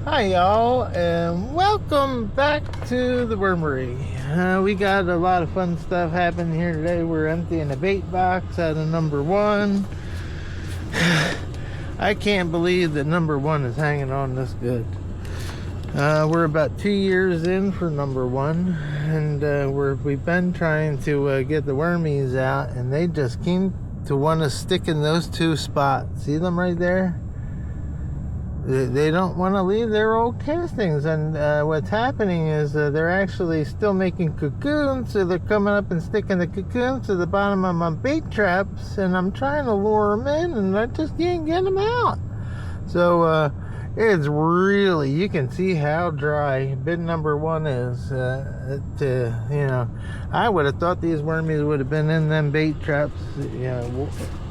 Hi y'all, and welcome back to the wormery. We got a lot of fun stuff happening here today. We're emptying a bait box out of number one. I can't believe that number one is hanging on this good. We're about 2 years in for number one, and we've been trying to get the wormies out, and they just came to want to stick in those two spots. See them right there? They don't want to leave their old castings, and what's happening is they're actually still making cocoons, so they're coming up and sticking the cocoons to the bottom of my bait traps, and I'm trying to lure them in, and I just can't get them out. So it's really, you can see how dry bid number one is. I would have thought these wormies would have been in them bait traps, a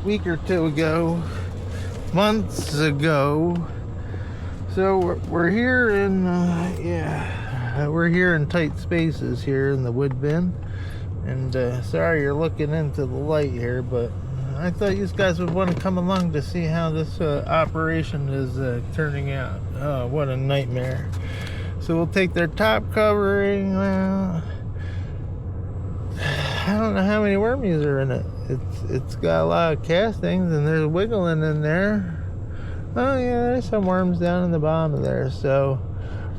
week or two ago, months ago. So we're here in, we're here in tight spaces here in the wood bin. And sorry you're looking into the light here, but I thought you guys would want to come along to see how this operation is turning out. Oh, what a nightmare. So we'll take their top covering. I don't know how many wormies are in it. It's got a lot of castings, and there's wiggling in there. Oh yeah, there's some worms down in the bottom of there, so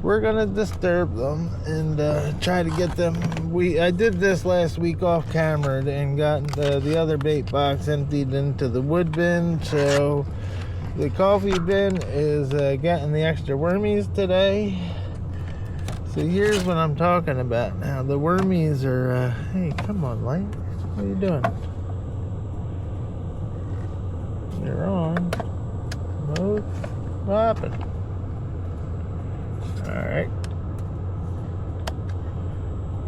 we're gonna disturb them and try to get them. I did this last week off camera and got the other bait box emptied into the wood bin, so the coffee bin is getting the extra wormies today. So here's what I'm talking about now. The wormies are hey, come on, light, what are you doing? You're on mode. What happened? Alright.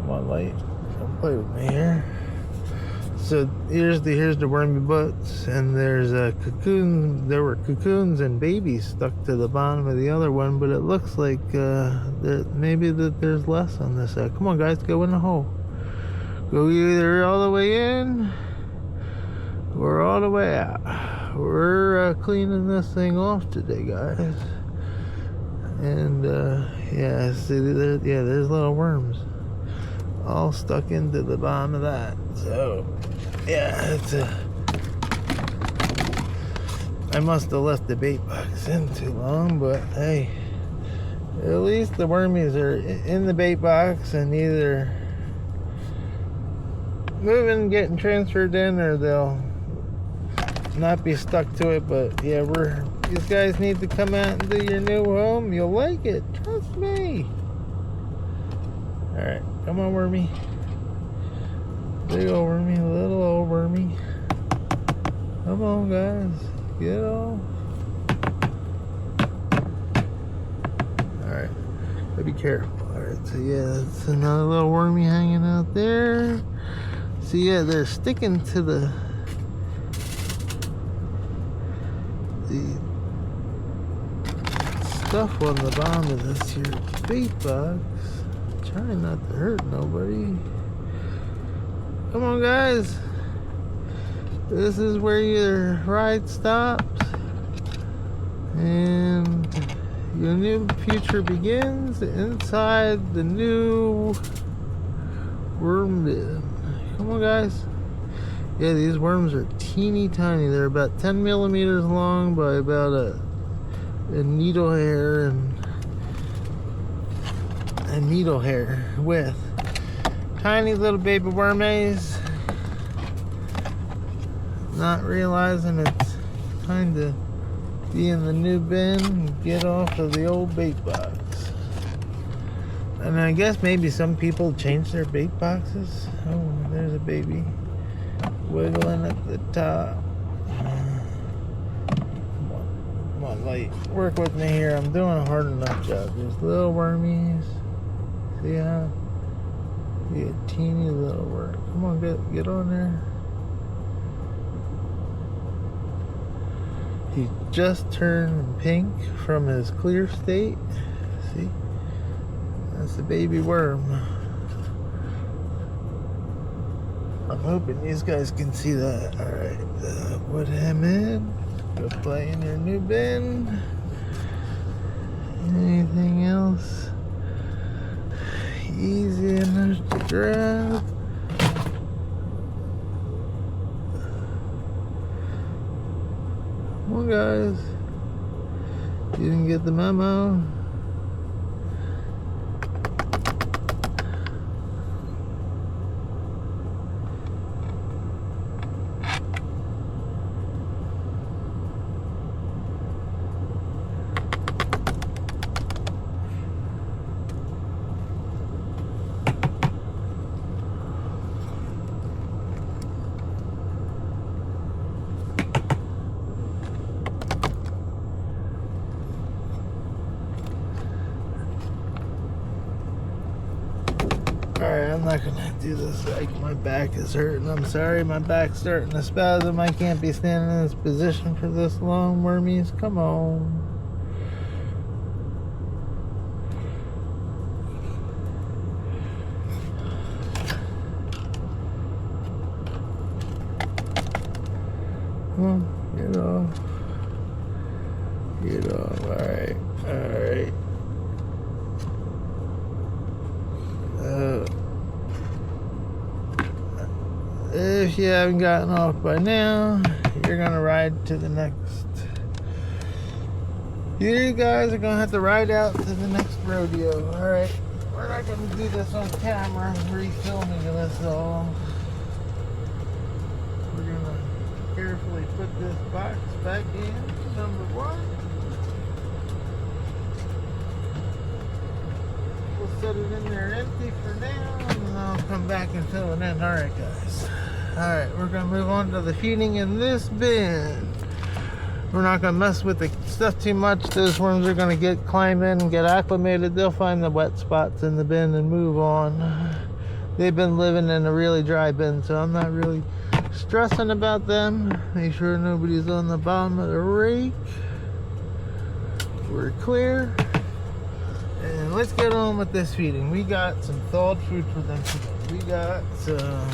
Come on, light. Don't play with me here. So here's the wormy butts, and there's a cocoon. There were cocoons and babies stuck to the bottom of the other one, but it looks like maybe there's less on this side. Come on, guys, go in the hole. Go either all the way in or all the way out. We're cleaning this thing off today, guys. And see, there's little worms all stuck into the bottom of that. So yeah, I must have left the bait box in too long, but hey, at least the wormies are in the bait box and either moving, getting transferred in, or they'll not be stuck to it. But yeah, these guys need to come out into your new home. You'll like it, trust me. All right, come on, wormy. Big old wormy, little old wormy. Come on, guys, get off. All right, gotta be careful. All right, so yeah, it's another little wormy hanging out there. So yeah, they're sticking to the stuff on the bottom of this here bait box. Trying not to hurt nobody. Come on, guys. This is where your ride stops and your new future begins inside the new worm bin. Come on, guys. Yeah, these worms are teeny tiny. They're about 10 millimeters long by about a needle hair and a needle hair width. Tiny little baby wormies. Not realizing it's time to be in the new bin and get off of the old bait box. And I guess maybe some people change their bait boxes. Oh, there's a baby wiggling at the top. Come on, light. Work with me here. I'm doing a hard enough job. There's little wormies. See how? You get teeny little worm. Come on, get on there. He just turned pink from his clear state. See? That's the baby worm. I'm hoping these guys can see that. Alright, put him in. Go play in your new bin. Anything guys. You didn't get the memo. Alright, I'm not gonna do this. Like, my back is hurting. I'm sorry, my back's starting to spasm. I can't be standing in this position for this long, wormies. Come on. Get off. Get off. Alright. Alright. If you haven't gotten off by now, you're gonna ride to the next. You guys are gonna have to ride out to the next rodeo. Alright. We're not gonna do this on camera. I'm re-filming this all. We're gonna carefully put this box back in, number one. We'll set it in there empty for now, and then I'll come back and fill it in. Alright, guys. Alright, we're gonna move on to the feeding in this bin. We're not gonna mess with the stuff too much. Those worms are gonna climb in and get acclimated. They'll find the wet spots in the bin and move on. They've been living in a really dry bin, so I'm not really stressing about them. Make sure nobody's on the bottom of the rake. We're clear. And let's get on with this feeding. We got some thawed food for them today. We got some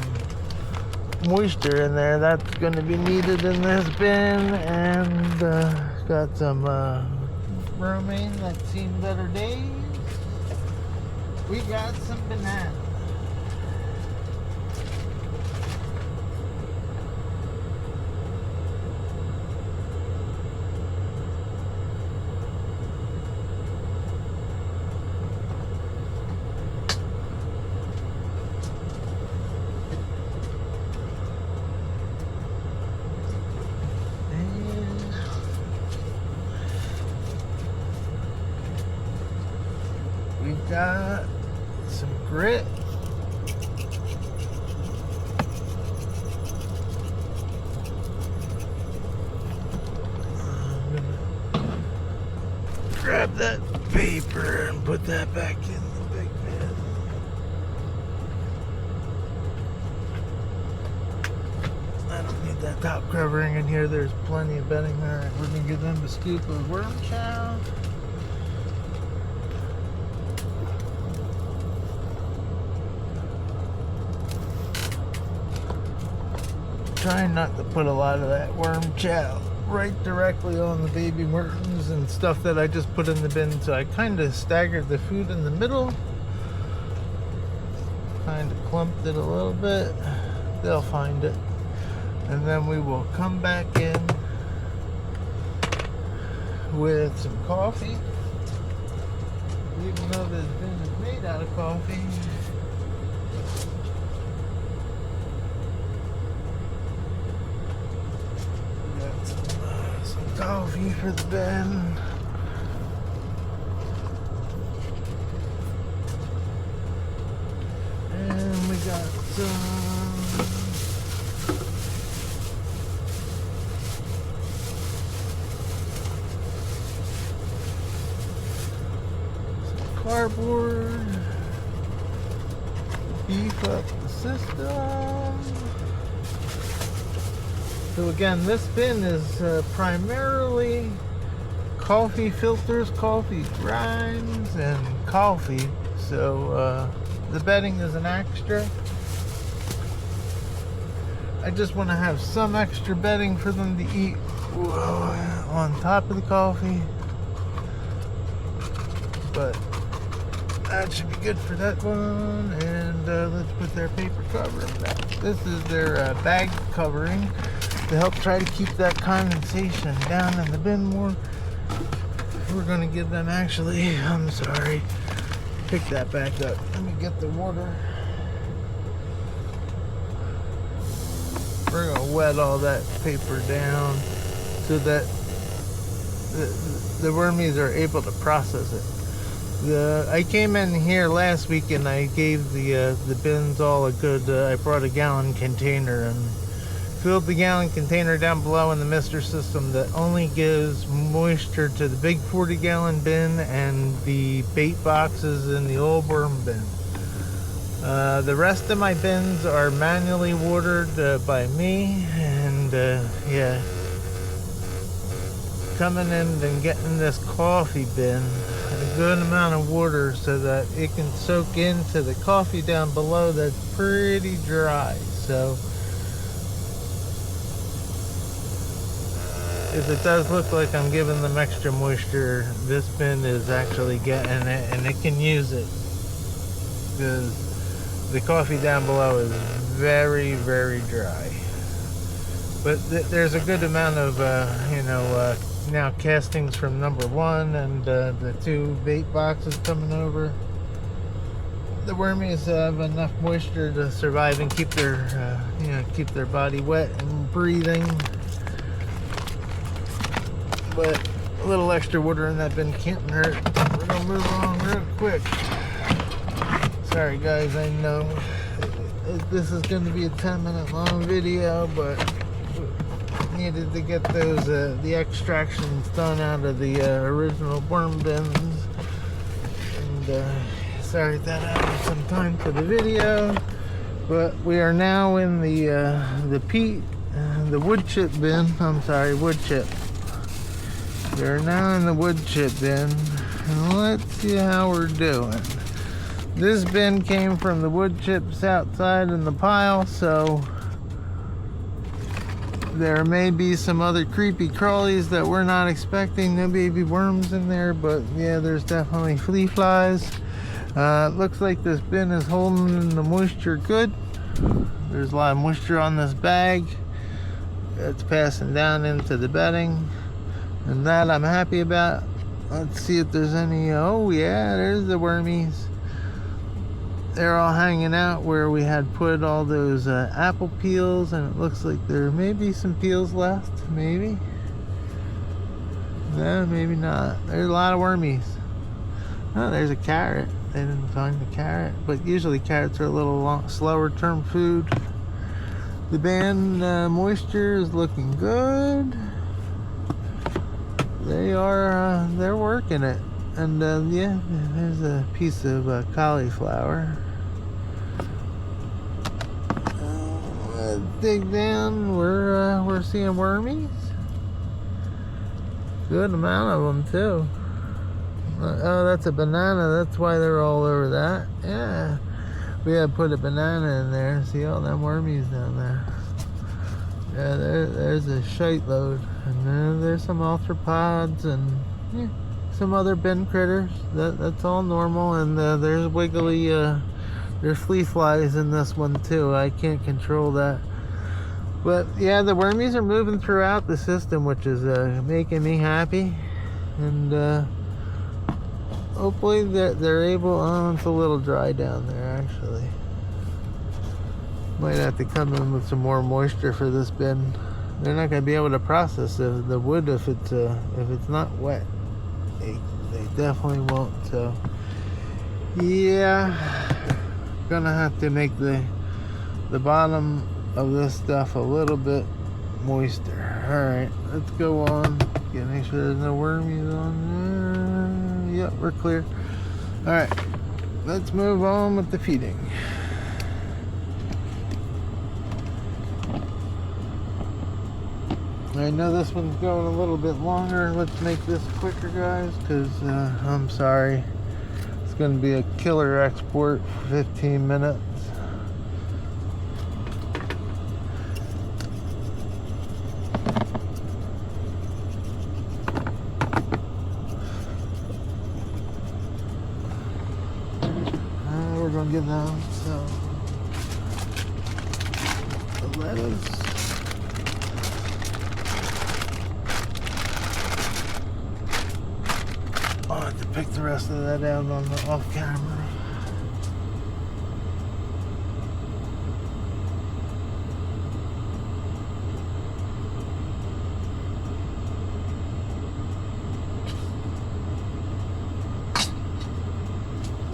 moisture in there that's going to be needed in this bin, and got some romaine that's seen better days. We got some bananas. We got some grit. I'm gonna grab that paper and put that back in the big bin. I don't need that top covering in here. There's plenty of bedding. Alright, we're gonna give them a scoop of worm chow. Trying not to put a lot of that worm chow right directly on the baby worms and stuff that I just put in the bin, so I kind of staggered the food in the middle, kind of clumped it a little bit. They'll find it, and then we will come back in with some coffee, even though this bin is made out of coffee. Coffee for the bin. And we got some cardboard. Beef up the system. So again, this bin is primarily coffee filters, coffee grinds, and coffee. So the bedding is an extra. I just want to have some extra bedding for them to eat on top of the coffee. But that should be good for that one. And let's put their paper covering back. This is their bag covering. to help try to keep that condensation down in the bin more. We're gonna give them, actually, I'm sorry, pick that back up. Let me get the water. We're gonna wet all that paper down so that the wormies are able to process it. I came in here last week and I gave the bins all a good, I brought a gallon container and filled the gallon container down below in the mister system that only gives moisture to the big 40-gallon bin and the bait boxes in the old worm bin. The rest of my bins are manually watered by me, and yeah, coming in and getting this coffee bin a good amount of water so that it can soak into the coffee down below that's pretty dry. So if it does look like I'm giving them extra moisture, this bin is actually getting it, and it can use it, because the coffee down below is very, very dry. But there's a good amount of, now castings from number one and the 2 bait boxes coming over. The wormies have enough moisture to survive and keep their, keep their body wet and breathing. But a little extra water in that bin can't hurt. We're gonna move on real quick. Sorry guys, I know this is going to be a 10-minute long video, but needed to get those the extractions done out of the original worm bins. And sorry that added some time to the video, but we are now in the peat, the wood chip bin. I'm sorry, wood chip. We are now in the wood chip bin, and let's see how we're doing. This bin came from the wood chips outside in the pile, so there may be some other creepy crawlies that we're not expecting. No baby worms in there, but yeah, there's definitely flea flies. Looks like this bin is holding the moisture good. There's a lot of moisture on this bag. It's passing down into the bedding, and that I'm happy about. Let's see if there's any. Oh yeah, there's the wormies. They're all hanging out where we had put all those apple peels, and it looks like there may be some peels left. Maybe. No, maybe not. There's a lot of wormies. Oh, there's a carrot. They didn't find the carrot, but usually carrots are a little slower term food. The bin moisture is looking good. They're working it. And yeah, there's a piece of cauliflower. Dig down. We're seeing wormies. Good amount of them too. Oh, that's a banana. That's why they're all over that. Yeah, we had put a banana in there. See all them wormies down there. Yeah, there's a shite load, and then there's some arthropods and yeah, some other bin critters. That's all normal, and there's wiggly. There's flea flies in this one too. I can't control that. But yeah, the wormies are moving throughout the system, which is making me happy. And hopefully they're able. Oh, it's a little dry down there actually. Might have to come in with some more moisture for this bin. They're not going to be able to process the wood if it's not wet. They definitely won't. So yeah, gonna have to make the bottom of this stuff a little bit moister. Alright, let's go on. Gotta make sure there's no wormies on there. Yep, we're clear. Alright, let's move on with the feeding. I know this one's going a little bit longer. Let's make this quicker, guys, because I'm sorry. It's going to be a killer export for 15 minutes. We're going to get down. So, the lettuce. I'll have to pick the rest of that out on the off camera.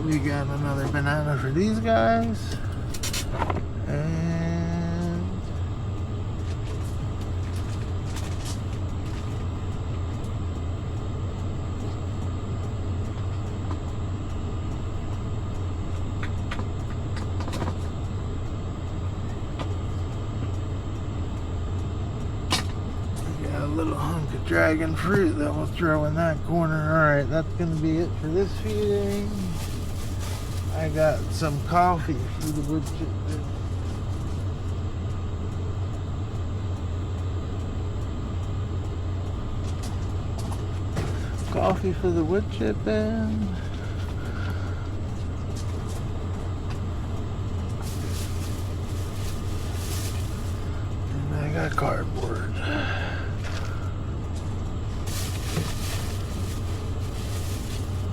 We got another banana for these guys. And we got a little hunk of dragon fruit that we'll throw in that corner. Alright, that's gonna be it for this feeding. I got some coffee for the wood chipper. Coffee for the wood chipper. And I got cardboard.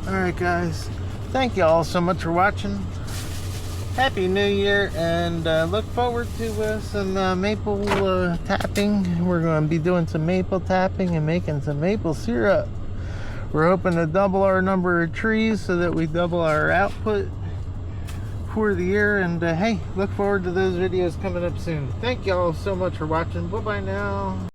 Alright guys. Thank you all so much for watching. Happy New Year, and look forward to some maple tapping. We're going to be doing some maple tapping and making some maple syrup. We're hoping to double our number of trees so that we double our output for the year. And hey, look forward to those videos coming up soon. Thank you all so much for watching. Bye bye now.